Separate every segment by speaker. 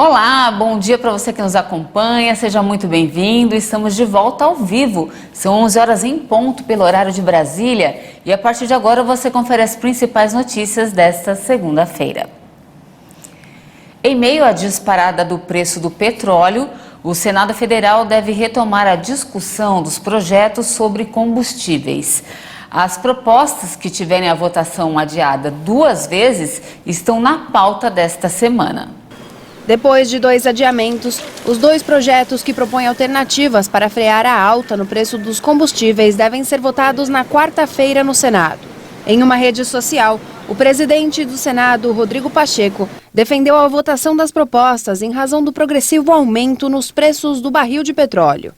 Speaker 1: Olá, bom dia para você que nos acompanha, seja muito bem-vindo. Estamos de volta ao vivo, são 11 horas em ponto pelo horário de Brasília e a partir de agora você confere as principais notícias desta segunda-feira. Em meio à disparada do preço do petróleo, o Senado Federal deve retomar a discussão dos projetos sobre combustíveis. As propostas que tiverem a votação adiada 2 vezes estão na pauta desta semana.
Speaker 2: Depois de 2 adiamentos, os 2 projetos que propõem alternativas para frear a alta no preço dos combustíveis devem ser votados na quarta-feira no Senado. Em uma rede social, o presidente do Senado, Rodrigo Pacheco, defendeu a votação das propostas em razão do progressivo aumento nos preços do barril de petróleo.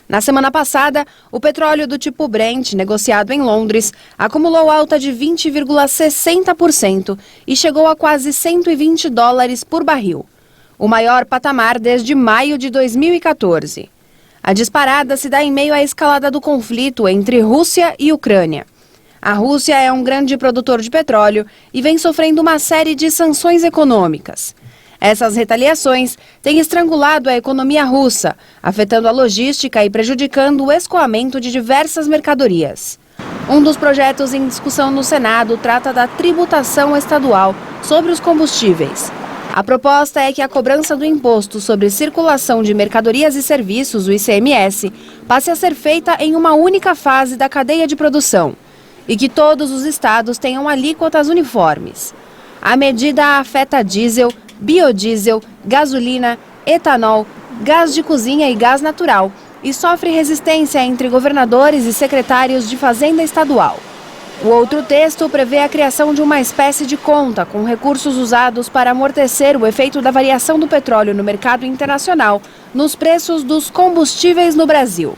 Speaker 2: Na semana passada, o petróleo do tipo Brent, negociado em Londres, acumulou alta de 20,60% e chegou a quase $120 por barril, o maior patamar desde maio de 2014. A disparada se dá em meio à escalada do conflito entre Rússia e Ucrânia. A Rússia é um grande produtor de petróleo e vem sofrendo uma série de sanções econômicas. Essas retaliações têm estrangulado a economia russa, afetando a logística e prejudicando o escoamento de diversas mercadorias. Um dos projetos em discussão no Senado trata da tributação estadual sobre os combustíveis. A proposta é que a cobrança do Imposto sobre Circulação de Mercadorias e Serviços, o ICMS, passe a ser feita em uma única fase da cadeia de produção e que todos os estados tenham alíquotas uniformes. A medida afeta diesel, biodiesel, gasolina, etanol, gás de cozinha e gás natural e sofre resistência entre governadores e secretários de Fazenda Estadual. O outro texto prevê a criação de uma espécie de conta com recursos usados para amortecer o efeito da variação do petróleo no mercado internacional nos preços dos combustíveis no Brasil.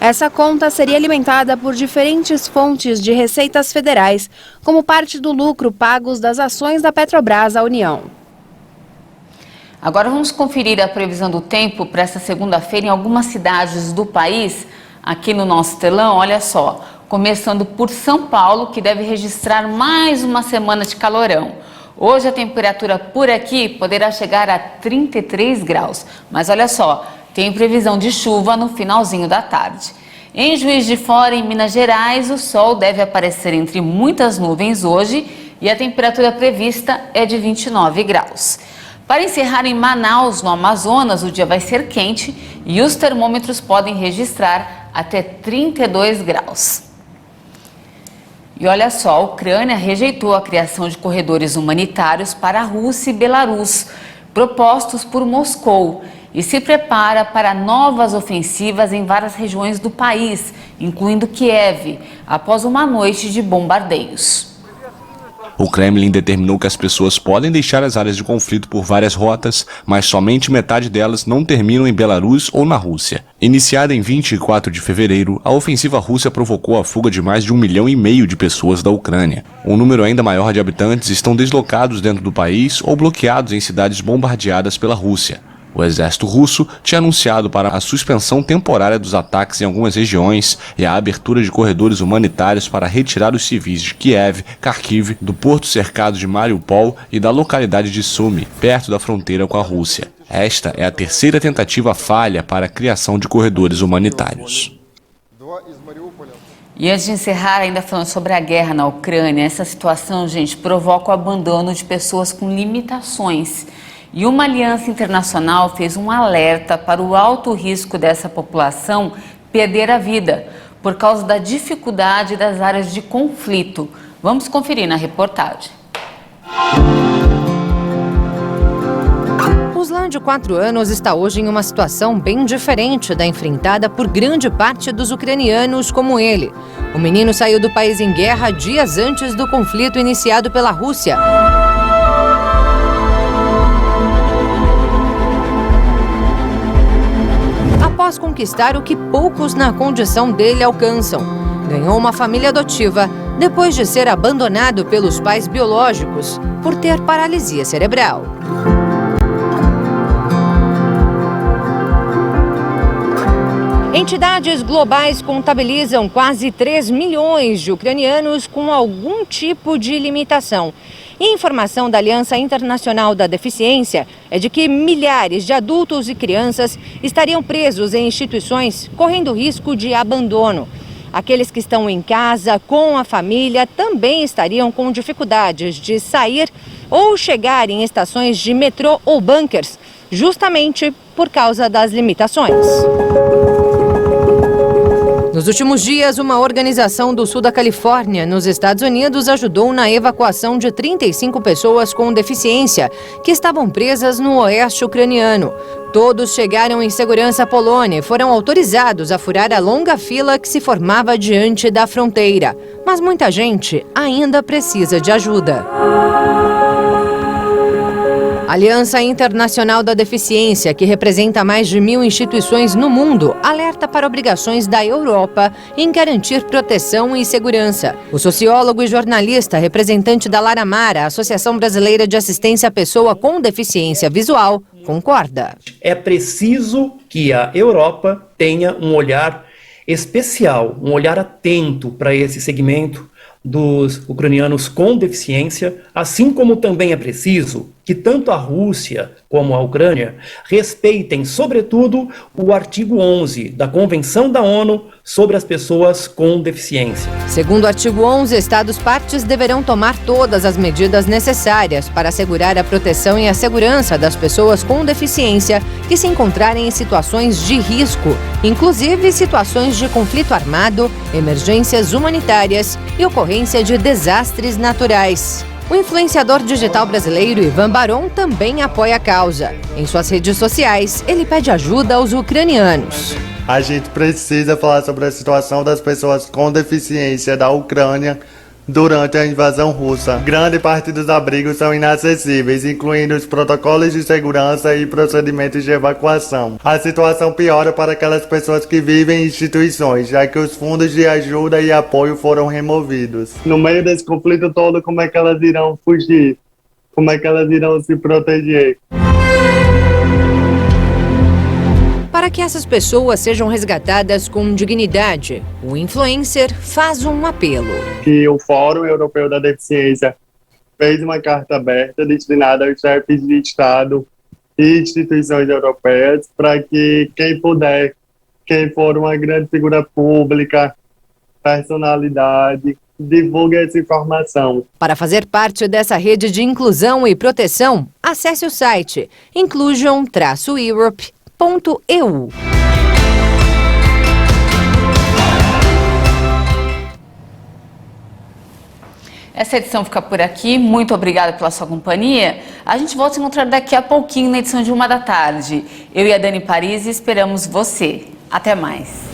Speaker 2: Essa conta seria alimentada por diferentes fontes de receitas federais, como parte do lucro pagos das ações da Petrobras à União.
Speaker 1: Agora vamos conferir a previsão do tempo para essa segunda-feira em algumas cidades do país. Aqui no nosso telão, olha só, começando por São Paulo, que deve registrar mais uma semana de calorão. Hoje a temperatura por aqui poderá chegar a 33 graus, mas olha só, tem previsão de chuva no finalzinho da tarde. Em Juiz de Fora, em Minas Gerais, o sol deve aparecer entre muitas nuvens hoje e a temperatura prevista é de 29 graus. Para encerrar, em Manaus, no Amazonas, o dia vai ser quente e os termômetros podem registrar até 32 graus. E olha só, a Ucrânia rejeitou a criação de corredores humanitários para a Rússia e Belarus, propostos por Moscou, e se prepara para novas ofensivas em várias regiões do país, incluindo Kiev, após uma noite de bombardeios.
Speaker 3: O Kremlin determinou que as pessoas podem deixar as áreas de conflito por várias rotas, mas somente metade delas não terminam em Belarus ou na Rússia. Iniciada em 24 de fevereiro, a ofensiva russa provocou a fuga de mais de 1,5 milhão de pessoas da Ucrânia. Um número ainda maior de habitantes estão deslocados dentro do país ou bloqueados em cidades bombardeadas pela Rússia. O exército russo tinha anunciado para a suspensão temporária dos ataques em algumas regiões e a abertura de corredores humanitários para retirar os civis de Kiev, Kharkiv, do porto cercado de Mariupol e da localidade de Sumy, perto da fronteira com a Rússia. Esta é a terceira tentativa falha para a criação de corredores humanitários.
Speaker 1: E antes de encerrar, ainda falando sobre a guerra na Ucrânia, essa situação, gente, provoca o abandono de pessoas com limitações. E uma aliança internacional fez um alerta para o alto risco dessa população perder a vida por causa da dificuldade das áreas de conflito. Vamos conferir na reportagem.
Speaker 4: Ruslan, de 4 anos, está hoje em uma situação bem diferente da enfrentada por grande parte dos ucranianos como ele. O menino saiu do país em guerra dias antes do conflito iniciado pela Rússia. Após conquistar o que poucos na condição dele alcançam, ganhou uma família adotiva depois de ser abandonado pelos pais biológicos por ter paralisia cerebral. Em Entidades globais contabilizam quase 3 milhões de ucranianos com algum tipo de limitação. E informação da Aliança Internacional da Deficiência é de que milhares de adultos e crianças estariam presos em instituições correndo risco de abandono. Aqueles que estão em casa com a família também estariam com dificuldades de sair ou chegar em estações de metrô ou bunkers, justamente por causa das limitações. Nos últimos dias, uma organização do sul da Califórnia, nos Estados Unidos, ajudou na evacuação de 35 pessoas com deficiência que estavam presas no oeste ucraniano. Todos chegaram em segurança à Polônia e foram autorizados a furar a longa fila que se formava diante da fronteira. Mas muita gente ainda precisa de ajuda. A Aliança Internacional da Deficiência, que representa mais de 1.000 instituições no mundo, alerta para obrigações da Europa em garantir proteção e segurança. O sociólogo e jornalista, representante da Laramara, Associação Brasileira de Assistência à Pessoa com Deficiência Visual, concorda.
Speaker 5: É preciso que a Europa tenha um olhar especial, um olhar atento para esse segmento dos ucranianos com deficiência, assim como também é preciso que tanto a Rússia como a Ucrânia respeitem, sobretudo, o artigo 11 da Convenção da ONU sobre as pessoas com deficiência.
Speaker 4: Segundo o artigo 11, Estados-partes deverão tomar todas as medidas necessárias para assegurar a proteção e a segurança das pessoas com deficiência que se encontrarem em situações de risco, inclusive situações de conflito armado, emergências humanitárias e ocorrência de desastres naturais. O influenciador digital brasileiro Ivan Baron também apoia a causa. Em suas redes sociais, ele pede ajuda aos ucranianos.
Speaker 6: A gente precisa falar sobre a situação das pessoas com deficiência da Ucrânia durante a invasão russa. Grande parte dos abrigos são inacessíveis, incluindo os protocolos de segurança e procedimentos de evacuação. A situação piora para aquelas pessoas que vivem em instituições, já que os fundos de ajuda e apoio foram removidos. No meio desse conflito todo, como é que elas irão fugir? Como é que elas irão se proteger?
Speaker 4: Para que essas pessoas sejam resgatadas com dignidade, o influencer faz um apelo.
Speaker 6: Que o Fórum Europeu da Deficiência fez uma carta aberta destinada aos chefes de Estado e instituições europeias para que quem puder, quem for uma grande figura pública, personalidade, divulgue essa informação.
Speaker 4: Para fazer parte dessa rede de inclusão e proteção, acesse o site inclusion-europe.eu.
Speaker 1: Essa edição fica por aqui. Muito obrigada pela sua companhia. A gente volta a se encontrar daqui a pouquinho na edição de 1 da tarde. Eu e a Dani Paris esperamos você. Até mais.